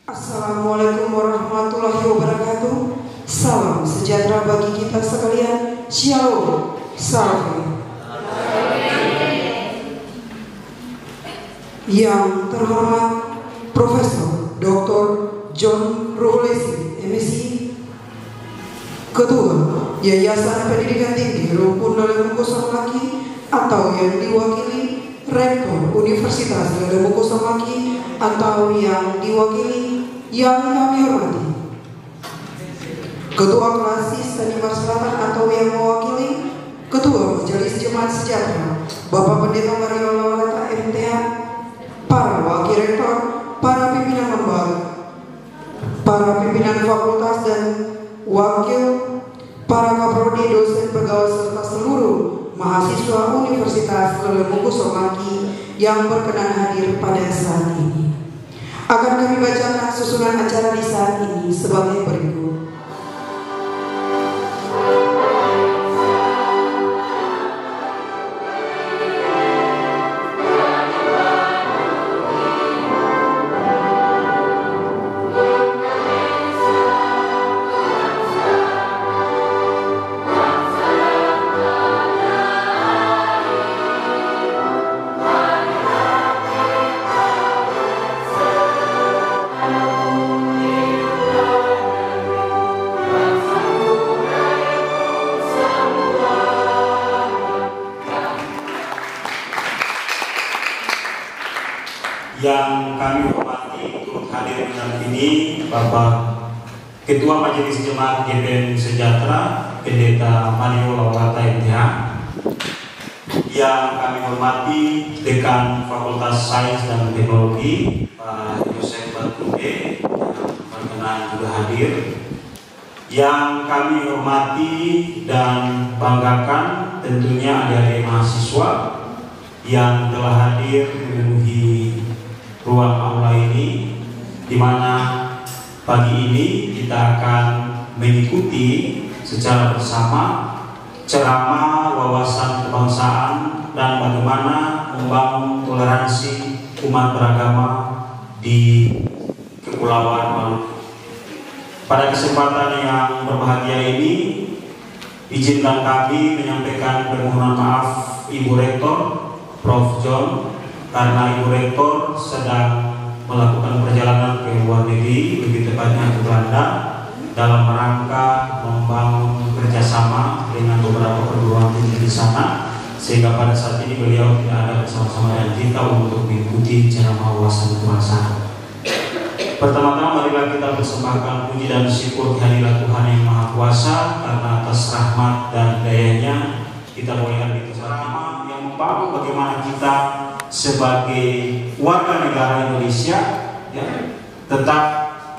Assalamualaikum warahmatullahi wabarakatuh. Salam sejahtera bagi kita sekalian. Shalom. Salam. Yang terhormat Profesor Dr. John Ruhulesi, MSc, Ketua Yayasan Pendidikan Tinggi Rumpun Lelemuko Samaki, atau yang diwakili Rektor Universitas Lelemuko Samaki, atau yang diwakili yang kami hormati Ketua Kelas Tanimbar Selatan, atau yang mewakili Ketua Majelis Jemaat Sejahtera Bapak Pendeta Mario Lawalata MTH, para wakil rektor, para pimpinan lembaga, para pimpinan fakultas dan wakil, para kaprodi, dosen, pegawai serta seluruh mahasiswa Universitas Lelemuko Samaki yang berkenan hadir pada saat ini. Akan kami bacakan susunan acara di saat ini sebagai berikut. Yang kami hormati turut hadir mendampingi Bapak Ketua Majelis Jemaat GPM Sejahtera Pendeta Mario Lawalata MTH, yang kami hormati Dekan Fakultas Sains dan Teknologi Pak Yosef Batude yang berkenan juga hadir, yang kami hormati dan banggakan tentunya adik-adik mahasiswa yang telah hadir memenuhi ruang aula ini, di mana pagi ini kita akan mengikuti secara bersama ceramah wawasan kebangsaan dan bagaimana membangun toleransi umat beragama di Kepulauan Maluku. Pada kesempatan yang berbahagia ini, izinkan kami menyampaikan permohonan maaf Ibu Rektor Prof. John, karena Ibu Rektor sedang melakukan perjalanan ke luar negeri, lebih tepatnya ke Belanda, dalam rangka membangun kerjasama dengan beberapa perguruan tinggi di sana, sehingga pada saat ini beliau tidak ada bersama-sama dengan kita untuk mengikuti ceramah wawasan kebangsaan. Pertama-tama marilah kita persembahkan puji dan syukur kehadirat Tuhan yang Maha Kuasa, karena atas rahmat dan dayanya kita mulai di ceramah yang membangun bagaimana kita sebagai warga negara Indonesia tetap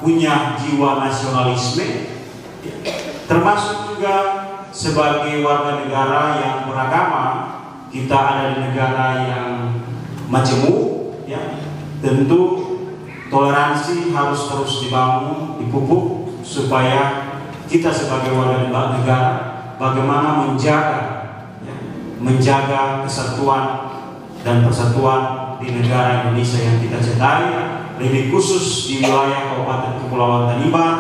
punya jiwa nasionalisme, termasuk juga sebagai warga negara yang beragama. Kita ada di negara yang majemuk, tentu toleransi harus terus dibangun, dipupuk, supaya kita sebagai warga negara bagaimana menjaga kesatuan dan persatuan di negara Indonesia yang kita cintai, lebih khusus di wilayah Kabupaten Kepulauan Tanimbar,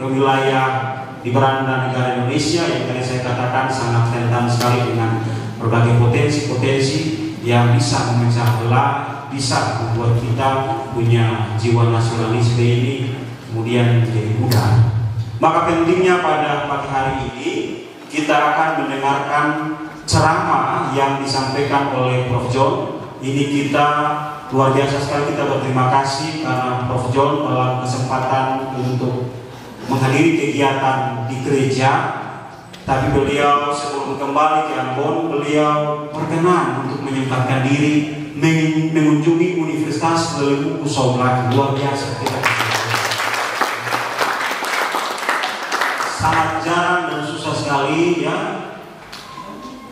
di wilayah di beranda negara Indonesia yang tadi saya katakan sangat rentan sekali dengan berbagai potensi-potensi yang bisa memecah belah, bisa membuat kita punya jiwa nasionalisme ini kemudian menjadi mudah. Maka pentingnya pada pagi hari ini kita akan mendengarkan ceramah yang disampaikan oleh Prof. John. Ini kita luar biasa sekali, kita berterima kasih karena Prof. John dalam kesempatan untuk menghadiri kegiatan di gereja, tapi beliau sebelum kembali ke Ambon, beliau berkenan untuk menyempatkan diri mengunjungi Universitas Lelemuko Samaki. Luar biasa, kita sangat jarang dan susah sekali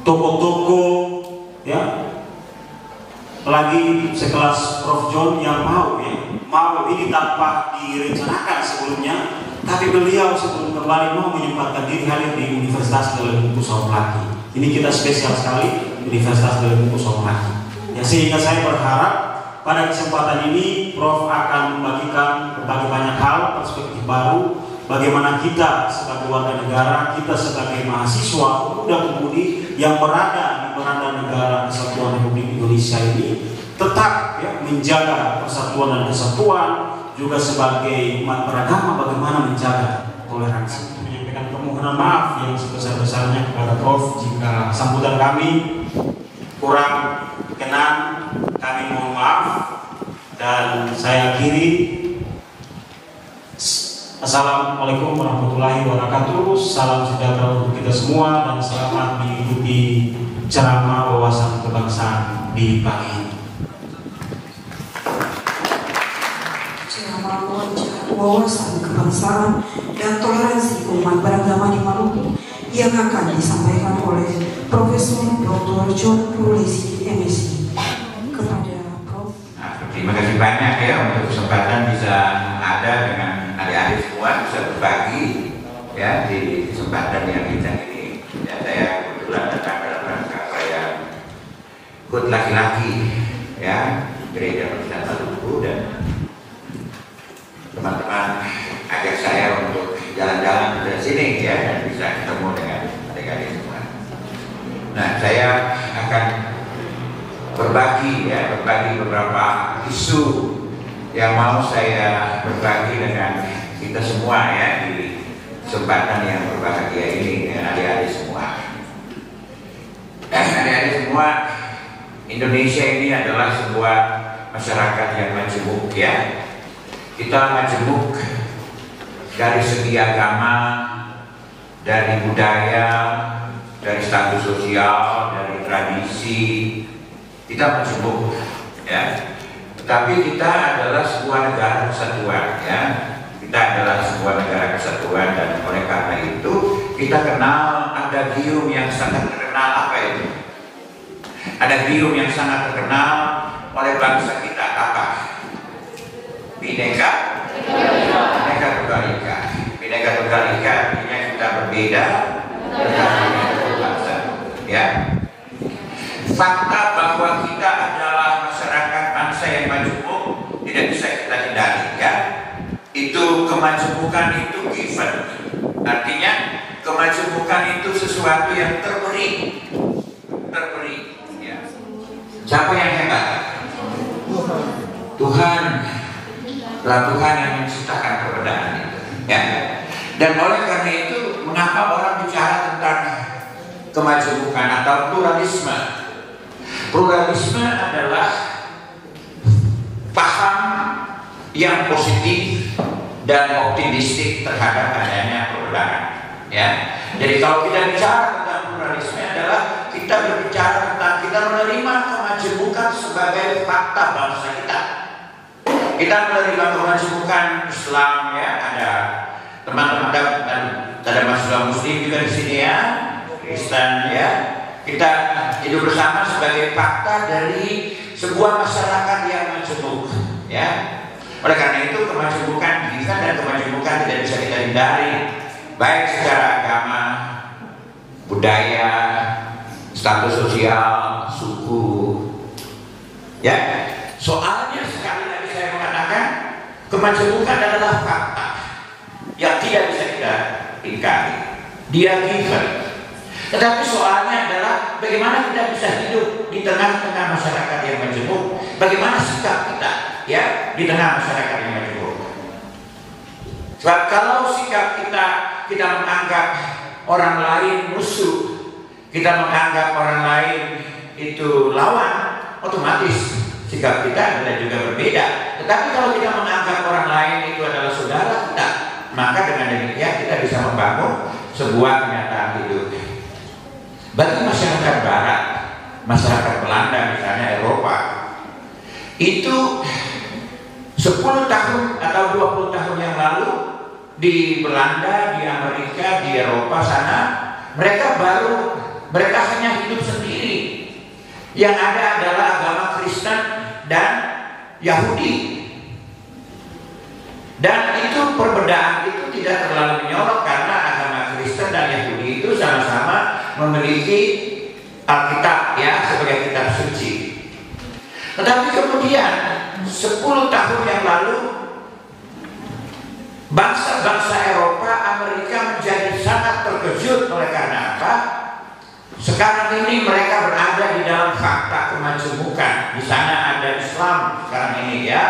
toko-toko lagi sekelas Prof. John yang mau ini tanpa direncanakan sebelumnya, tapi beliau sebelum kembali mau menyempatkan diri hadir di Universitas Lelemuko Samaki. Ini kita spesial sekali, Universitas Lelemuko Samaki. Sehingga saya berharap pada kesempatan ini Prof akan membagikan berbagai banyak hal, perspektif baru, bagaimana kita sebagai warga negara, kita sebagai mahasiswa, pemuda-pemudi yang berada di beranda negara Kesatuan Republik Indonesia ini tetap ya, menjaga persatuan dan kesatuan, juga sebagai umat beragama bagaimana menjaga toleransi. Menyampaikan permohonan maaf yang sebesar-besarnya kepada Prof jika sambutan kami kurang berkenan, kami mohon maaf. Dan saya akhiri, assalamualaikum warahmatullahi wabarakatuh. Salam sejahtera untuk kita semua dan selamat mengikuti ceramah wawasan kebangsaan di pagi ini. Ceramah wawasan kebangsaan dan toleransi umat beragama di Maluku yang akan disampaikan oleh Profesor Dr. John Purulesi, MSc. Kepada Prof. Terima kasih banyak ya untuk kesempatan bisa ada dengan adik-adik semua, bisa berbagi ya di kesempatan yang bijak ini. Ya, saya kebetulan datang dalam rangka saya ikut laki-laki ya gereja Kristen Maluku, dan teman-teman ajak saya untuk jalan-jalan ke sini ya dan bisa ketemu dengan adik-adik semua. Nah, saya akan berbagi beberapa isu yang mau saya berbagi dengan kita semua ya di kesempatan yang berbahagia ini dengan adik-adik semua. Adik-adik semua, Indonesia ini adalah sebuah masyarakat yang majemuk ya. Kita majemuk dari segi agama, dari budaya, dari status sosial, dari tradisi. Kita majemuk ya. Tapi kita adalah sebuah negara kesatuan ya. Kita adalah sebuah negara kesatuan, dan oleh karena itu kita kenal ada gium yang sangat terkenal. Apa itu? Ada gium yang sangat terkenal oleh bangsa kita, apa? Bineka Tunggal Ika. Bineka Tunggal Ika artinya kita berbeda tetapi satu bangsa ya. Fakta bahwa kita adalah masyarakat bangsa yang majemuk tidak bisa kita hindari ya. Itu kemajemukan itu given, artinya kemajemukan itu sesuatu yang terberi ya. Siapa yang hebat? Tuhan lah, Tuhan yang menciptakan perbedaan itu ya. Dan oleh karena itu mengapa orang bicara tentang kemajemukan atau pluralisme? Pluralisme adalah paham yang positif dan optimistik terhadap adanya perbedaan ya. Jadi kalau kita bicara tentang pluralisme adalah kita berbicara tentang kita menerima kemajemukan sebagai fakta bangsa kita. Kita menerima kemajemukan Islam ya, ada teman-teman, ada mahasiswa Muslim juga di sini ya, Kristen ya. Kita hidup bersama sebagai fakta dari sebuah masyarakat yang majemuk ya. Oleh karena itu kemajemukan kita dan kemajemukan tidak bisa kita hindari, baik secara agama, budaya, status sosial, suku ya. Soalnya sekali lagi saya mengatakan kemajemukan adalah fakta yang tidak bisa kita ingkari, dia given. Tetapi soalnya adalah bagaimana kita bisa hidup di tengah-tengah masyarakat yang majemuk, bagaimana sikap kita ya di tengah masyarakat yang majemuk. Sebab kalau sikap kita menganggap orang lain musuh, kita menganggap orang lain itu lawan, otomatis sikap kita adalah juga berbeda. Tetapi kalau kita menganggap orang lain itu adalah saudara kita, maka dengan demikian kita bisa membangun sebuah kenyataan hidup. Bagi masyarakat Barat, masyarakat Belanda misalnya, Eropa, itu 10 tahun atau 20 tahun yang lalu di Belanda, di Amerika, di Eropa sana, mereka hanya hidup sendiri. Yang ada adalah agama Kristen dan Yahudi. Dan itu perbedaan itu tidak terlalu menyorot karena agama Kristen dan Yahudi itu sama-sama memiliki Alkitab ya sebagai kitab suci. Tetapi kemudian 10 tahun yang lalu bangsa-bangsa Eropa, Amerika menjadi sangat terkejut. Oleh karena apa? Sekarang ini mereka berada di dalam fakta kemajemukan. Di sana ada Islam sekarang ini ya,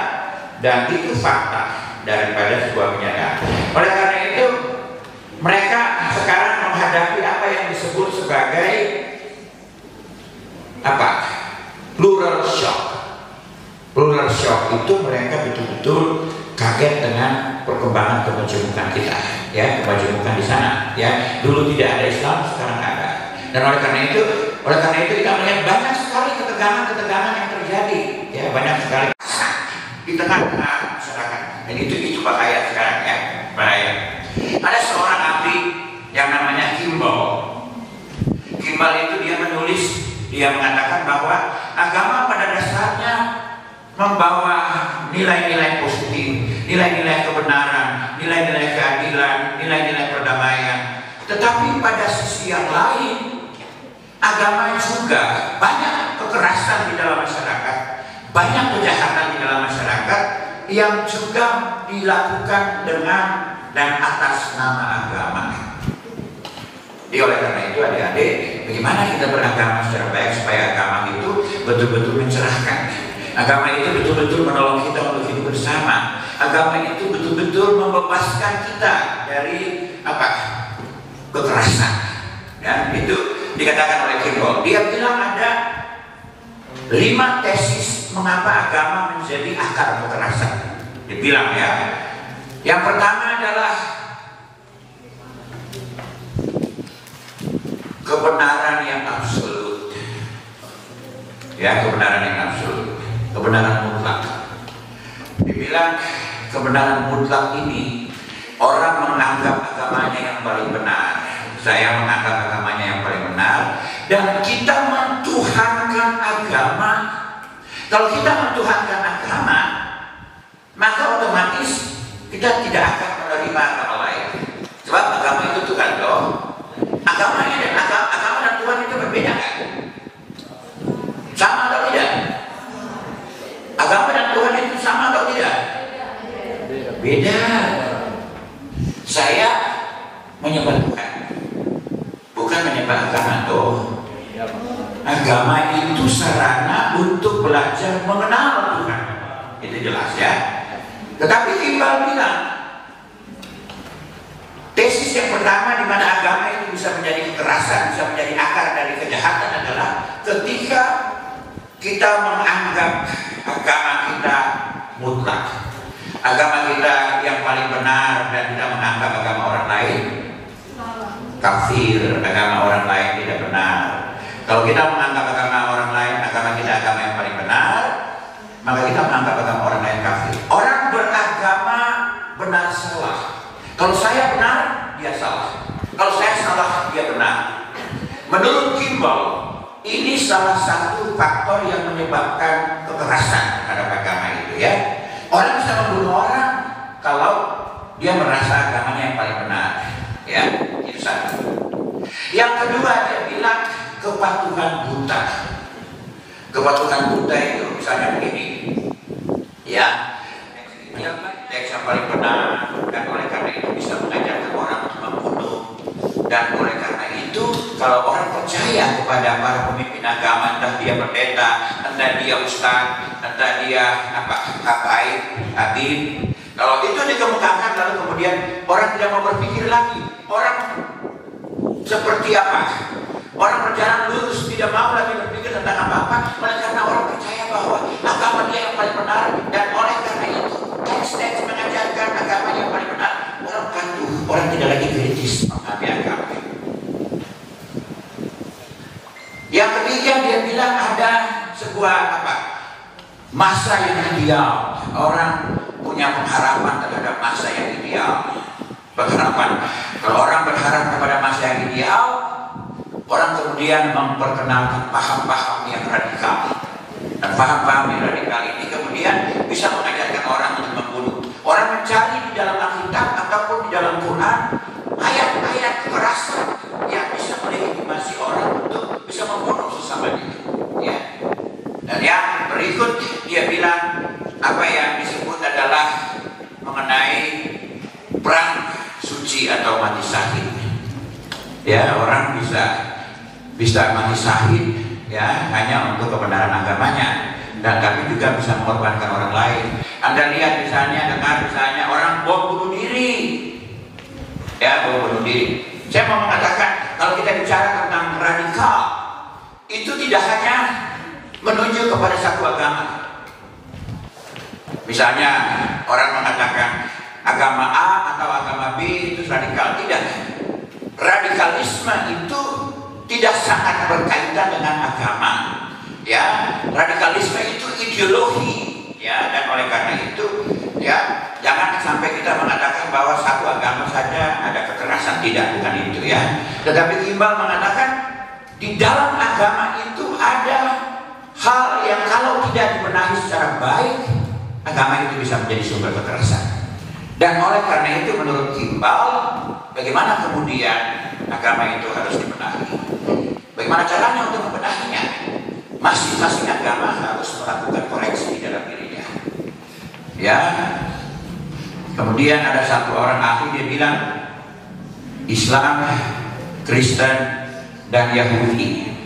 dan itu fakta daripada sebuah kenyataan. Oleh karena itu mereka sekarang menghadapi apa yang disebut sebagai apa? Plural shock. Plural shock itu mereka betul-betul kaget dengan perkembangan kemajemukan kita, ya, kemajemukan di sana, ya. Dulu tidak ada Islam, sekarang ada. Dan oleh karena itu kita melihat banyak sekali ketegangan-ketegangan yang terjadi, ya, banyak sekali di tengah-tengah masyarakat. Dan itu bahaya sekarang, ya, bahaya. Ada seorang ahli yang namanya Kimball. Kimball itu dia mengatakan bahwa agama pada dasarnya membawa nilai-nilai positif, nilai-nilai kebenaran, nilai-nilai keadilan, nilai-nilai perdamaian. Tetapi pada sisi yang lain, agama juga banyak kekerasan di dalam masyarakat, banyak kejahatan di dalam masyarakat yang juga dilakukan dengan dan atas nama agama. Jadi oleh karena itu adik-adik, bagaimana kita beragama secara baik supaya agama itu betul-betul mencerahkan. Agama itu betul-betul menolong kita untuk hidup bersama. Agama itu betul-betul membebaskan kita dari apa? Kekerasan. Dan itu dikatakan oleh Kimball. Dia bilang ada 5 tesis mengapa agama menjadi akar kekerasan. Dia bilang ya. Yang pertama adalah kebenaran yang absolut. Ya, kebenaran yang absolut. Kebenaran mutlak. Dibilang kebenaran mutlak ini orang menganggap agamanya yang paling benar. Saya menganggap agamanya yang paling benar. Dan kita mentuhankan agama. Kalau kita mentuhankan agama, maka otomatis kita tidak akan menerima agama lain. Sebab agama itu Tuhan loh. Agama dan Tuhan itu berbeda kan? Sama atau tidak? Agama dan Tuhan itu sama atau tidak? Beda. Saya menyembah Tuhan, bukan menyembah agama toh. Agama itu sarana untuk belajar mengenal Tuhan. Itu jelas ya. Tetapi Kimball bilang tesis yang pertama di mana agama itu bisa menjadi kekerasan, bisa menjadi akar dari kejahatan adalah ketika kita menganggap agama kita mutlak, agama kita yang paling benar, dan kita menganggap agama orang lain kafir, agama orang lain tidak benar. Kalau kita menganggap agama orang lain, agama kita agama yang paling benar, maka kita menganggap agama orang lain kafir. Orang beragama benar salah. Kalau saya benar, dia salah. Kalau saya salah, dia benar. Menurut Kimball, ini salah satu faktor yang menyebabkan kekerasan terhadap agama itu ya. Orang bisa membunuh orang kalau dia merasa agamanya yang paling benar. Ya, itu satu. Yang kedua, dia bilang kepatuhan buta. Kepatuhan buta itu misalnya begini. Ya, teks yang paling benar, dan oleh karena itu bisa mengajarkan orang untuk membunuh. Dan oleh karena itu, kalau orang percaya kepada para pemimpin agama, entah dia pendeta, entah dia ustaz, entah dia habaib, habib, kalau itu dikemukakan lalu kemudian orang tidak mau berpikir lagi. Orang seperti apa? Orang berjalan lurus, tidak mau lagi berpikir tentang apa-apa, oleh karena orang percaya bahwa agama dia yang paling benar. Dan oleh karena itu teks-teks mengajarkan agama yang paling benar, orang patuh, orang tidak lagi kritis menghadapi agama. Yang ketiga, dia bilang ada sebuah masa yang ideal. Orang punya pengharapan terhadap masa yang ideal. Pengharapan. Kalau orang berharap kepada masa yang ideal, orang kemudian memperkenalkan paham-paham yang radikal. Dan paham-paham yang radikal ini kemudian bisa mengajarkan orang untuk membunuh. Orang mencari di dalam Alkitab ataupun di dalam Quran ayat-ayat kekerasan yang bisa melegitimasi orang untuk bisa membunuh sesamanya. Ya. Dan yang berikut dia bilang apa Ya, orang bisa mati syahid ya hanya untuk kebenaran agamanya, dan kami juga bisa mengorbankan orang lain. Anda lihat misalnya, dengar misalnya orang bom bunuh diri, ya bom bunuh diri. Saya mau mengatakan kalau kita bicara tentang radikal, itu tidak hanya menuju kepada satu agama. Misalnya orang mengatakan agama A atau agama B itu radikal. Tidak. Radikalisme itu tidak sangat berkaitan dengan agama. Ya, radikalisme itu ideologi. Ya, dan oleh karena itu, ya jangan sampai kita mengatakan bahwa satu agama saja ada kekerasan. Tidak, bukan itu ya. Tetapi Iqbal mengatakan di dalam agama itu ada hal yang kalau tidak dibenahi secara baik, agama itu bisa menjadi sumber kekerasan. Dan oleh karena itu menurut Iqbal, bagaimana kemudian agama itu harus dibenahi? Bagaimana caranya untuk membenahinya? Masing-masing agama harus melakukan koreksi di dalam dirinya. Ya. Kemudian ada satu orang ahli, dia bilang Islam, Kristen, dan Yahudi.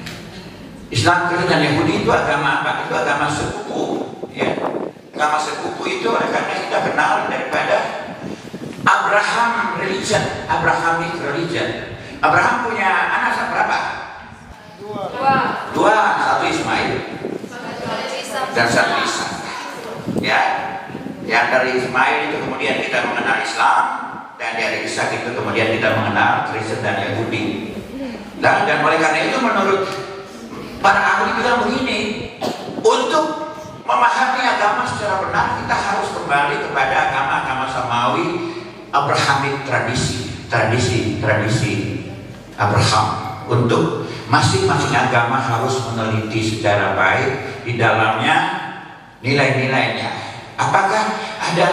Islam, Kristen, dan Yahudi itu agama apa? Itu agama sekutu. Ya. Agama sekutu itu oleh karena kita kenal daripada Abraham religion, Abrahamic religion. Abraham punya anak berapa? Dua, satu Ismail dan satu Ishak. Ya, yang dari Ismail itu kemudian kita mengenal Islam, dan dari Ishak itu kemudian kita mengenal Kristen dan Yahudi. Dan oleh karena itu menurut para ahli bilang begini, untuk memahami agama secara benar kita harus kembali kepada agama-agama samawi, Abrahamic tradisi Abraham. Untuk masing-masing agama harus meneliti secara baik di dalamnya nilai-nilainya. Apakah ada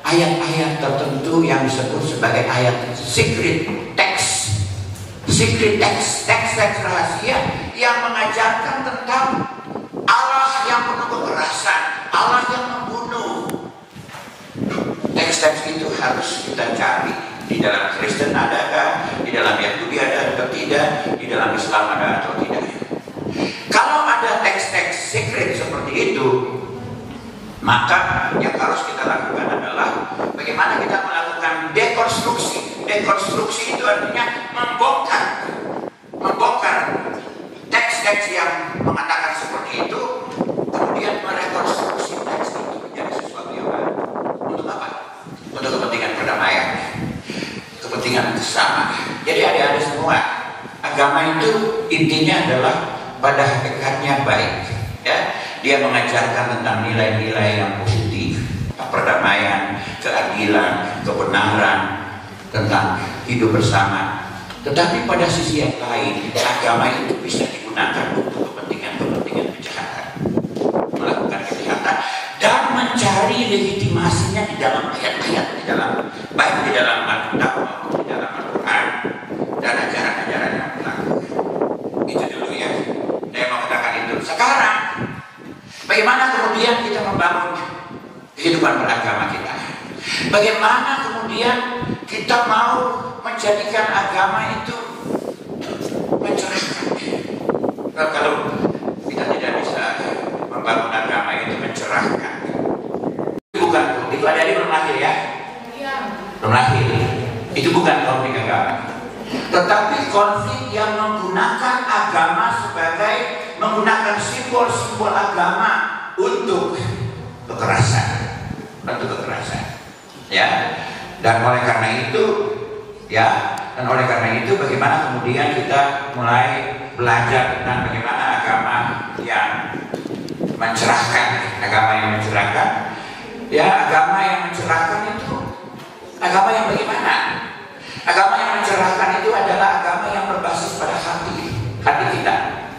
ayat-ayat tertentu yang disebut sebagai ayat secret text, teks rahasia yang mengajarkan tentang Allah yang penuh kekerasan, Allah yang membunuh. Teks-teks itu harus kita cari. Di dalam Kristen adakah? Di dalam Yahudi ada atau tidak? Di dalam Islam ada atau tidak? Kalau ada teks-teks secret seperti itu, maka yang harus kita lakukan adalah bagaimana kita melakukan dekonstruksi. Dekonstruksi itu artinya membongkar teks-teks yang mengatakan seperti itu, kemudian merekonstruksi teks itu menjadi sesuatu yang baru. Untuk apa? Untuk kepentingan perdamaian, kepentingan bersama. Jadi adik-adik semua, agama itu intinya adalah pada hakikatnya baik. Ya, dia mengajarkan tentang nilai-nilai yang positif, perdamaian, keadilan, kebenaran, tentang hidup bersama. Tetapi pada sisi yang lain, agama itu bisa digunakan untuk kepentingan kejahatan, melakukan kejahatan dan mencari legitimasinya di dalam ayat-ayat, baik di dalam Alkitab maupun di dalam Al-Quran dan ajaran-ajaran yang berlaku. Itu dulu ya. Saya mau katakan itu. Sekarang, bagaimana kemudian kita membangun kehidupan beragama kita? Bagaimana kemudian kita mau menjadikan agama itu mencerahkan? Nah, kalau kita tidak bisa membangun agama itu mencerahkan, itu ada di belum lahir ya? Belum lahir. Itu bukan konflik agama, tetapi konflik yang menggunakan agama menggunakan simbol-simbol agama untuk kekerasan, ya. Dan oleh karena itu, bagaimana kemudian kita mulai belajar tentang bagaimana agama yang mencerahkan, ya. Agama yang mencerahkan itu agama yang bagaimana? Agama yang mencerahkan itu adalah agama yang berbasis pada hati kita.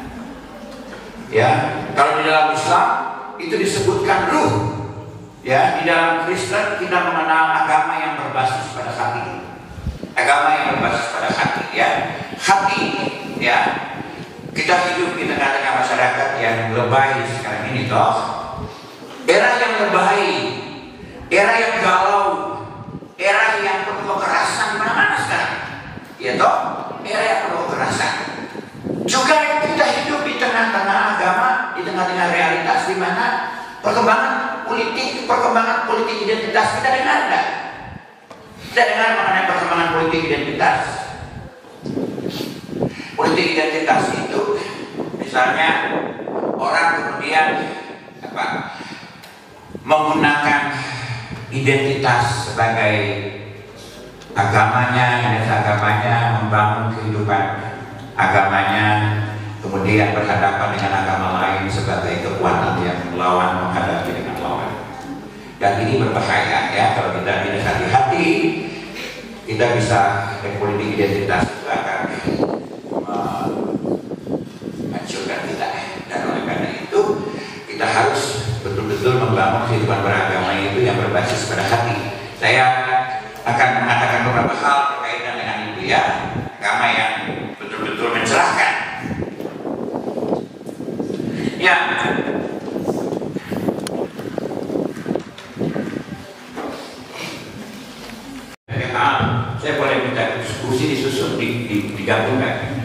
Ya, kalau di dalam Islam itu disebutkan ruh. Ya, di dalam Kristen kita mengenal agama yang berbasis pada hati. Agama yang berbasis pada hati, ya. Hati, ya. Kita hidup di tengah-tengah masyarakat yang lebay sekarang ini, toh. Era yang lebay, era yang galau, era yang penuh kekerasan mana-mana sekarang. Ya toh, era yang perkembangan politik identitas kita dengar enggak? Kita dengar mengenai perkembangan politik identitas. Politik identitas itu misalnya orang kemudian menggunakan identitas sebagai agamanya, identitas agamanya, membangun kehidupan agamanya, kemudian berhadapan dengan agama lain sebagai kekuatan yang melawan, menghadapi dengan lawan. Dan ini berbahaya ya, kalau kita tidak hati-hati, kita bisa politik identitas itu akan menghancurkan kita. Dan oleh karena itu kita harus betul-betul membangun kehidupan beragama itu yang berbasis pada hati. Saya akan mengatakan beberapa hal berkaitan dengan itu ya, agama yang betul-betul mencerahkan. Ya, saya boleh minta diskusi disusun, digabungkan.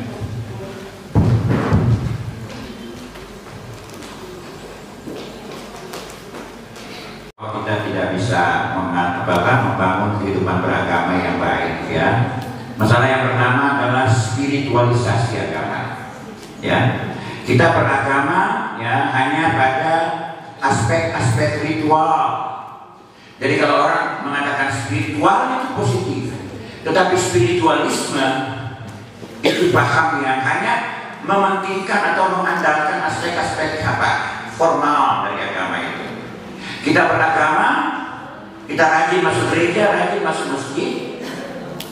Kita tidak bisa membangun kehidupan beragama yang baik ya. Masalah yang pertama adalah spiritualisasi agama. Ya, kita beragama ya hanya pada aspek-aspek ritual. Jadi kalau orang mengatakan spiritual itu positif, tetapi spiritualisme itu paham yang hanya mementingkan atau mengandalkan aspek-aspek formal dari agama itu. Kita beragama, kita rajin masuk gereja, rajin masuk masjid,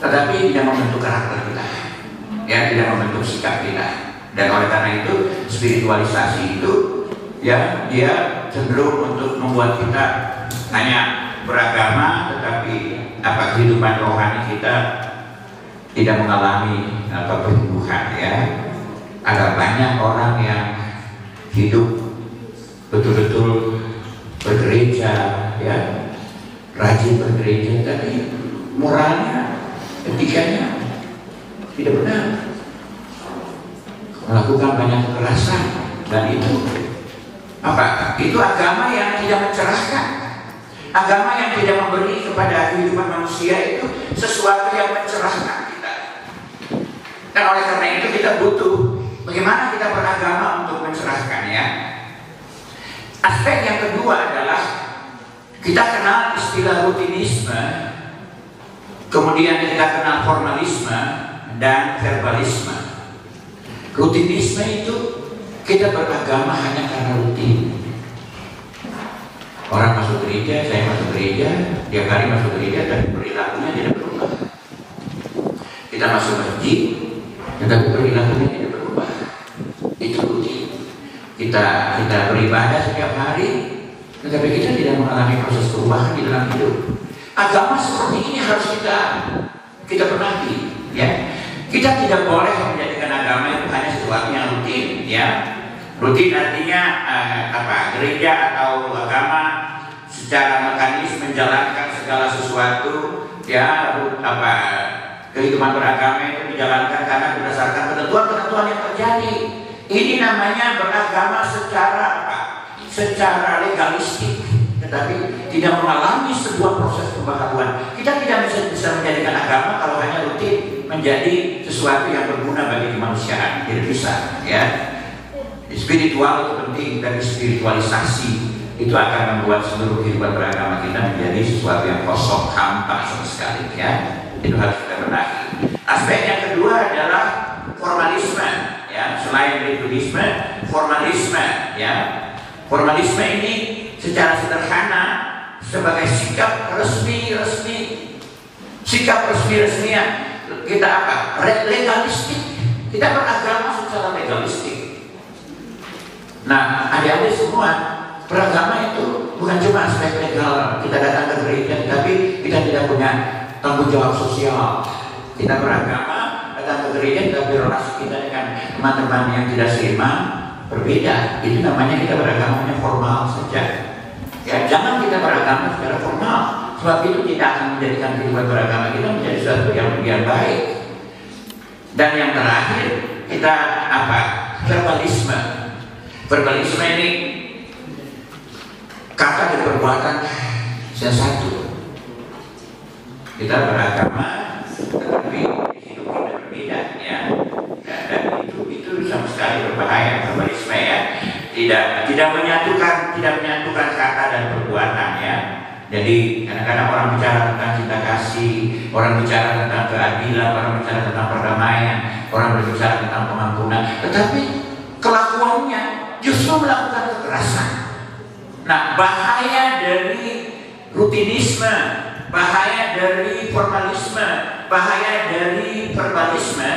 tetapi tidak membentuk karakter kita, ya, tidak membentuk sikap kita. Dan oleh karena itu spiritualisasi itu, ya, dia cenderung untuk membuat kita hanya beragama, tetapi kehidupan rohani kita tidak mengalami pertumbuhan. Ya, ada banyak orang yang hidup betul-betul bergereja, ya, rajin bergereja, tapi moralnya, etikanya tidak benar, melakukan banyak kekerasan, dan itu itu agama yang tidak mencerahkan, agama yang tidak memberi kepada kehidupan manusia itu sesuatu yang mencerahkan kita. Dan oleh karena itu kita butuh bagaimana kita beragama untuk mencerahkan, ya. Aspek yang kedua adalah kita kenal istilah rutinisme, kemudian kita kenal formalisme dan verbalisme. Rutinisme itu kita beragama hanya karena rutin. Orang masuk gereja, saya masuk gereja, tiap hari masuk gereja, dan perilakunya tidak berubah. Kita masuk masjid, tetapi perilakunya tidak berubah. Itu rutin. Kita beribadah setiap hari, tetapi kita tidak mengalami proses perubahan di dalam hidup. Agama seperti ini harus kita penuhi, ya. Kita tidak boleh menjadikan agama itu hanya sesuatu yang rutin, ya. Rutin artinya gereja atau agama secara mekanis menjalankan segala sesuatu, ya. Kehidupan beragama itu dijalankan karena berdasarkan ketentuan-ketentuan yang terjadi. Ini namanya beragama secara secara legalistik, tetapi tidak mengalami sebuah proses pembaharuan. Kita tidak bisa menjadikan agama kalau hanya rutin menjadi sesuatu yang berguna bagi kemanusiaan. Tidak bisa, ya. Spiritual itu penting, dan spiritualisasi itu akan membuat seluruh kehidupan beragama kita menjadi sesuatu yang kosong, hampa sama sekali, ya. Itu harus kita benahi. Aspek yang kedua adalah formalisme, ya. Selain ritualisme, formalisme, ya. Formalisme ini secara sederhana sebagai sikap resmi, sikap resmi yang kita legalistik. Kita beragama secara legalistik. Nah, adik-adik semua, beragama itu bukan cuma aspek legal. Kita datang ke gereja, tapi kita tidak punya tanggung jawab sosial. Kita beragama, datang ke gereja, tapi relasi kita dengan teman-teman yang tidak seiman berbeda. Itu namanya kita beragamanya formal saja. Ya, jangan kita beragama secara formal, sebab itu tidak akan menjadikan kehidupan beragama kita menjadi sesuatu yang lebih baik. Dan yang terakhir, kita verbalisme. Verbalisme ini kata dan perbuatan satu. Kita beragama, tetapi hidup kita berbeda, ya. Dan itu sama sekali berbahaya, pluralisme, ya. Tidak menyatukan kata dan perbuatan, ya. Jadi kadang-kadang orang bicara tentang cinta kasih, orang bicara tentang keadilan, orang bicara tentang perdamaian, orang berbicara tentang pengampunan, tetapi kelakuannya justru melakukan kekerasan. Nah, bahaya dari rutinisme, bahaya dari formalisme, bahaya dari verbalisme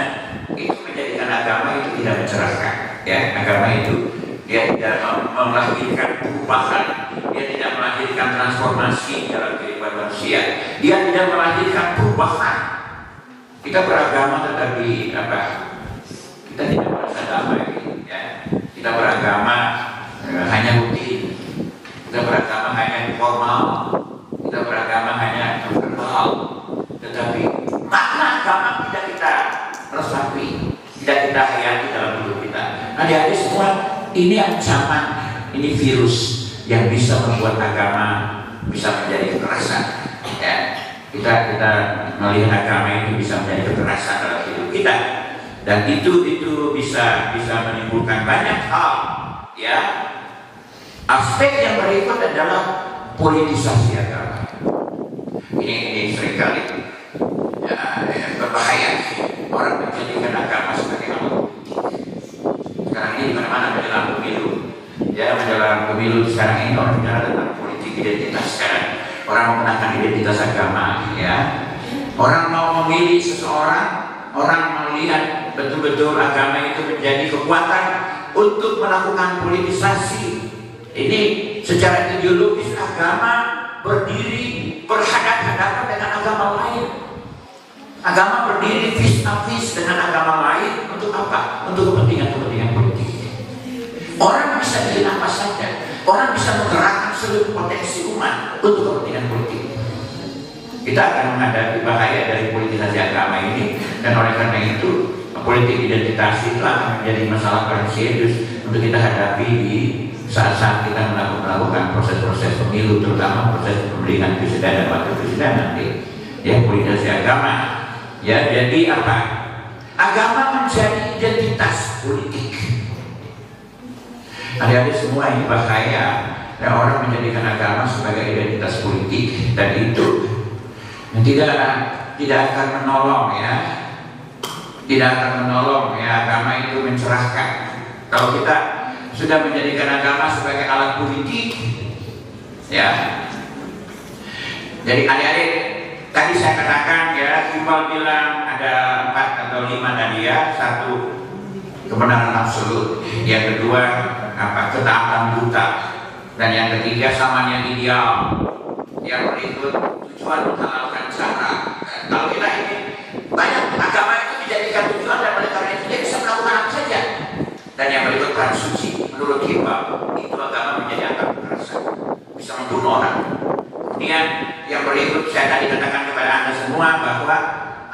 itu menjadikan agama itu tidak mencerahkan. Ya, agama itu dia tidak melahirkan perubahan, dia tidak melahirkan transformasi dalam kehidupan manusia, dia tidak melahirkan perubahan. Kita beragama tetapi apa? Kita tidak merasa damai, ya. Kita beragama hanya rutin, kita beragama hanya formal, kita beragama hanya verbal, tetapi makna agama tidak kita resapi, tidak kita hayati dalam hidup kita. Adik-adik semua, ini ancaman, ini virus yang bisa membuat agama bisa menjadi kekerasan. Ya, kita melihat agama itu bisa menjadi kekerasan dalam hidup kita, dan itu bisa menimbulkan banyak hal. Ya, aspek yang berikut adalah politisasi agama. Ini seringkali berbahaya. Orang menjadikan agama sebagai alat. Sekarang ini mana-mana menjelang pemilu, ya, menjelang pemilu sekarang ini orang bicara tentang politik identitas. Sekarang orang mengenakan identitas agama, ya. Orang mau memilih seseorang, orang melihat betul-betul agama itu menjadi kekuatan untuk melakukan politisasi. Ini secara ideologis agama berdiri berhadapan-hadapan dengan agama lain. Agama berdiri vis a vis dengan agama lain untuk apa? Untuk kepentingan politik. Orang bisa bikin apa saja. Orang bisa menggerakkan seluruh potensi umat untuk kepentingan politik. Kita akan menghadapi bahaya dari politisasi agama ini, dan oleh karena itu politik identitas itu akan menjadi masalah paling serius untuk kita hadapi di saat-saat kita melakukan proses-proses pemilu, terutama proses pemilihan presiden dan wakil presiden nanti. Ya, politisasi agama. Ya, jadi apa? Agama menjadi identitas politik. Adik-adik semua, ini bahaya. Ya, orang menjadikan agama sebagai identitas politik, dan itu tidak akan menolong, ya. Tidak akan menolong, ya. Agama itu mencerahkan. Kalau kita sudah menjadikan agama sebagai alat politik, ya. Jadi adik-adik, tadi saya katakan, ya, Iqbal bilang ada 4 atau 5 tadi, ya. 1, kebenaran absolut. Yang kedua, ketaatan buta. Dan yang ketiga, samanya ideal. Yang berikut, tujuan menghalalkan cara. Kalau kita ini banyak agama itu dijadikan tujuan, dan oleh karena itu dia bisa melakukan apa saja. Dan yang berikut, peran suci. Menurut Iqbal, itu agama menjadi angka kekerasan, bisa membunuh orang. Kemudian yang berikut, saya tadi katakan kepada Anda semua bahwa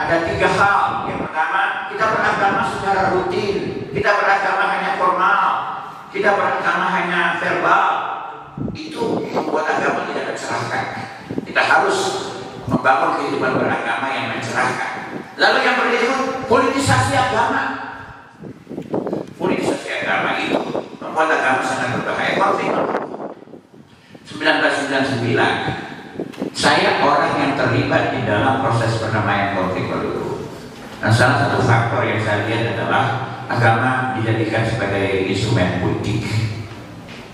ada 3 hal. Yang pertama, kita beragama secara rutin, kita beragama hanya formal, kita beragama hanya verbal. Itu membuat agama tidak mencerahkan. Kita harus membangun kehidupan beragama yang mencerahkan. Lalu yang berikut, politisasi agama. Politisasi agama itu membuat agama sangat berbahaya. Konflik 1999, saya orang yang terlibat di dalam proses perdamaian konflik Maluku. Dan salah satu faktor yang saya lihat adalah agama dijadikan sebagai instrumen politik.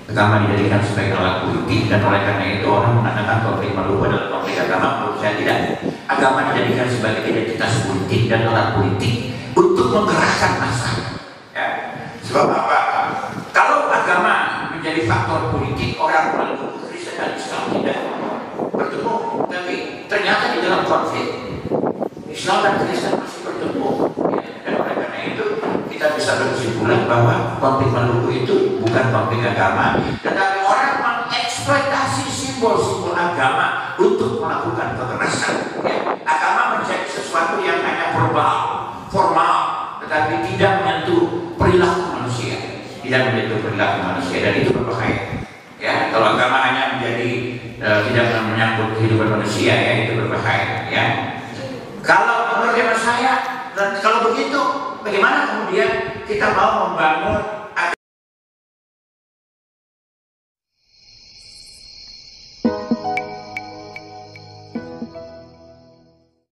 Agama dijadikan sebagai alat politik, dan oleh karena itu orang mengatakan konflik Maluku adalah konflik agama. Menurut saya tidak. Agama dijadikan sebagai identitas politik dan alat politik untuk menggerakkan massa. Ya. Sebab apa? Kalau agama menjadi faktor politik, orang Maluku, Kristen dan Islam tidak bertemu, tapi ternyata di dalam konflik Islam dan Kristen masih bertemu, ya. Dan oleh karena itu kita bisa berkesimpulan bahwa konflik Maluku itu bukan konflik agama, tetapi orang mengeksploitasi simbol-simbol agama untuk melakukan kekerasan, ya. Agama menjadi sesuatu yang hanya verbal, formal, tetapi tidak menyentuh perilaku manusia, dan itu berbahaya. Ya, Ya, kalau agama hanya menjadi tidak menyangkut kehidupan manusia, ya itu berbahaya. Ya, kalau menurut hemat saya, kalau begitu, bagaimana kemudian kita mau membangun